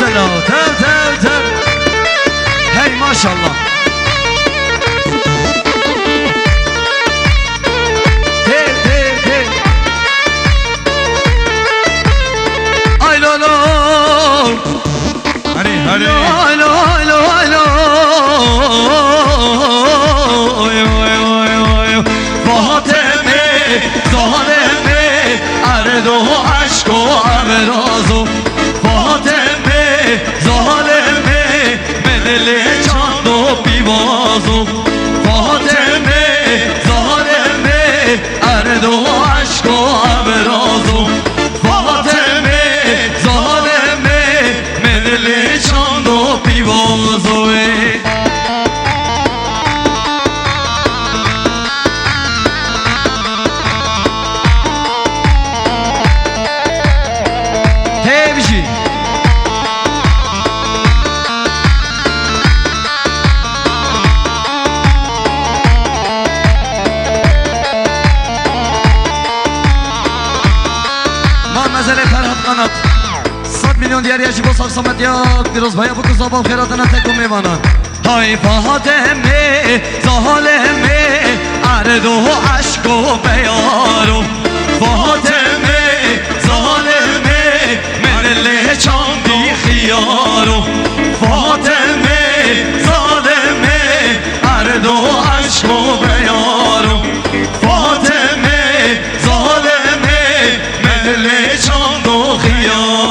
سلام تو هی ماشاءالله دیاری با ساقسامت یاد دیروز باید بکن زبان خیراتنا تکو میمانن های فاطمه ظالمه عرض و عشق و بیارو فاطمه ظالمه من چاندی خیارو فاطمه ظالمه عرض و عشق و بیارو فاطمه ظالمه من چاند و خیارو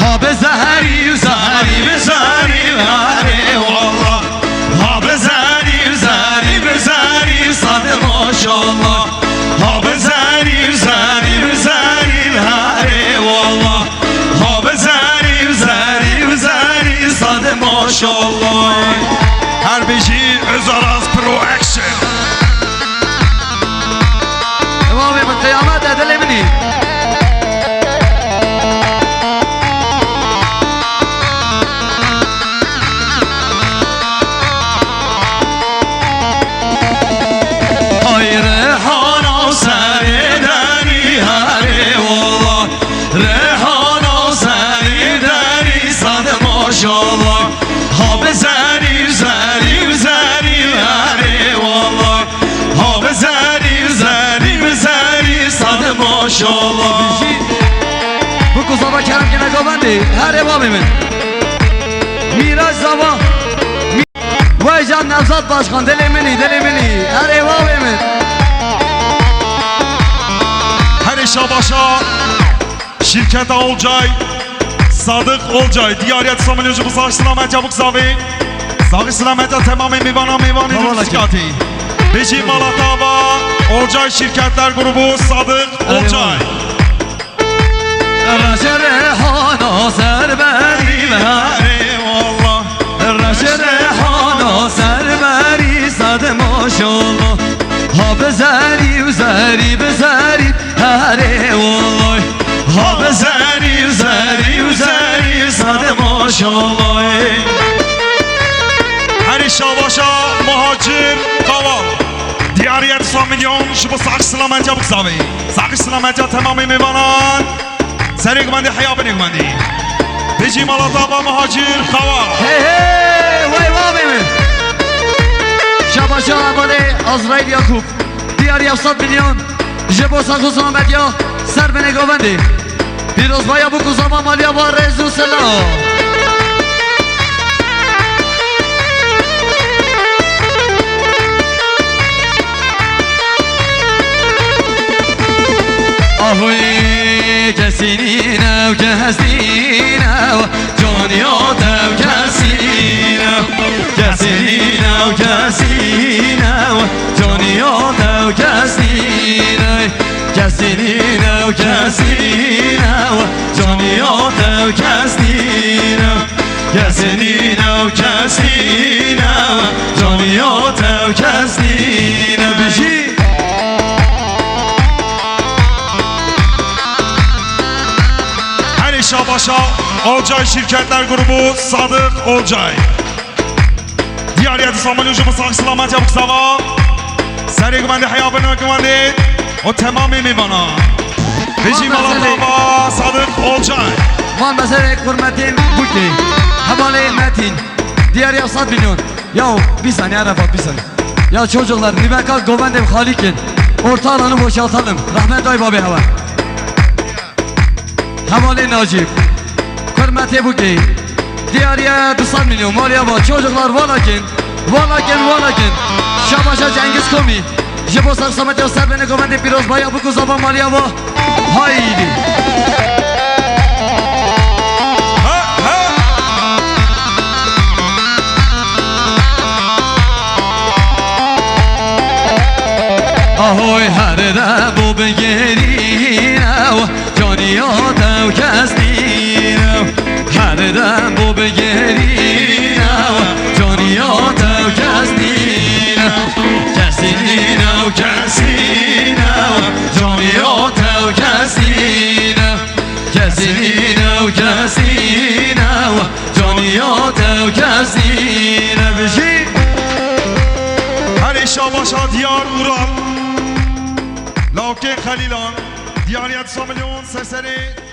ها بزهری و زهری بزهری هره والله ها بزهری و زهری بزهری صد ماشاءالله ها بزهری و زهری بزهری هره والله ها بزهری و زهری بزهری صد ماشاءالله هر بیشی ازار از پرو اکشن امامی من قیامت ادل منی ماشاءالله بکو زبا کرم که نگابندی هر امامی من میراج زبا وای جان نفزاد باشخان دلی منی هر امامی من هر شاباشا شرکت Olcay Sadık Olcay Diyaret Somelyacı bu sağ selamet yabuk zavi Sağ selamet tamamı mivanı diskati Beji Malatava Olcay Şirketler Grubu Sadık Olcay Reşerehana serberi Eyvallah Reşerehana serberi sadı maşallah Ha bezeri üzeri bezeri her eyvallah Ha bezeri üzeri sadı maşallah Her şabaşa muhacir kaval Diyariyet 100 milyon şu bu sağ selamet yabuk zavi Sağ selamet ya tamamı mivanan Serik bandi hayabı nikmandi Beji Malatava muhacir kaval Hey vay vay Şabaşa abone Azrail Yakup Diyariyet 100 milyon Jebo sağ selamet ya ser beni govendi Biraz baya bu kuzama malya var rezu selam Ahoy kesine kesine caniyat kesine kesine kesine caniyat kesine kesine kesine caniyat kesine kesine kesine caniyat kesine bişi Şabaşa Olcay Şirketler Grubu Sadık Olcay. Diğeriyeti Samanyucu Mısrak Selamet Yabuk Sava. Seri güvendi hayabını güvendi. O tamamı mi bana? Rejim Alatava Sadık Olcay. Van mesele hürmetin bu ki. Havale metin. Diğer ya 100 milyon. Ya bir saniye Arafat bir saniye. Ya çocuklar Nibekal Govendev Halikin. Orta alanı boşaltalım. Rahmet Aybabi hava. Havale Nacip. Hürmeti bu ki. Diğer ya 100 milyon. Maliye bak çocuklar valakin. Valakin. Şabaşa Cengiz Komi. Jibosak Samet Yosef beni Govendev Piroz Baya bu kuzaba maliye bak. Haydi. Ahoy her de bu begerine Caniyata و کسدینه هر دم bu begerine Caniyata و کسدینه Kesdine و kesdine Caniyata و kesdine Kesdine و kesdine Caniyata و kesdine Bişi Her Şabaşa Diyar Ural. Lavke Khalilan. Diğeriyeti Samilyon Seseri.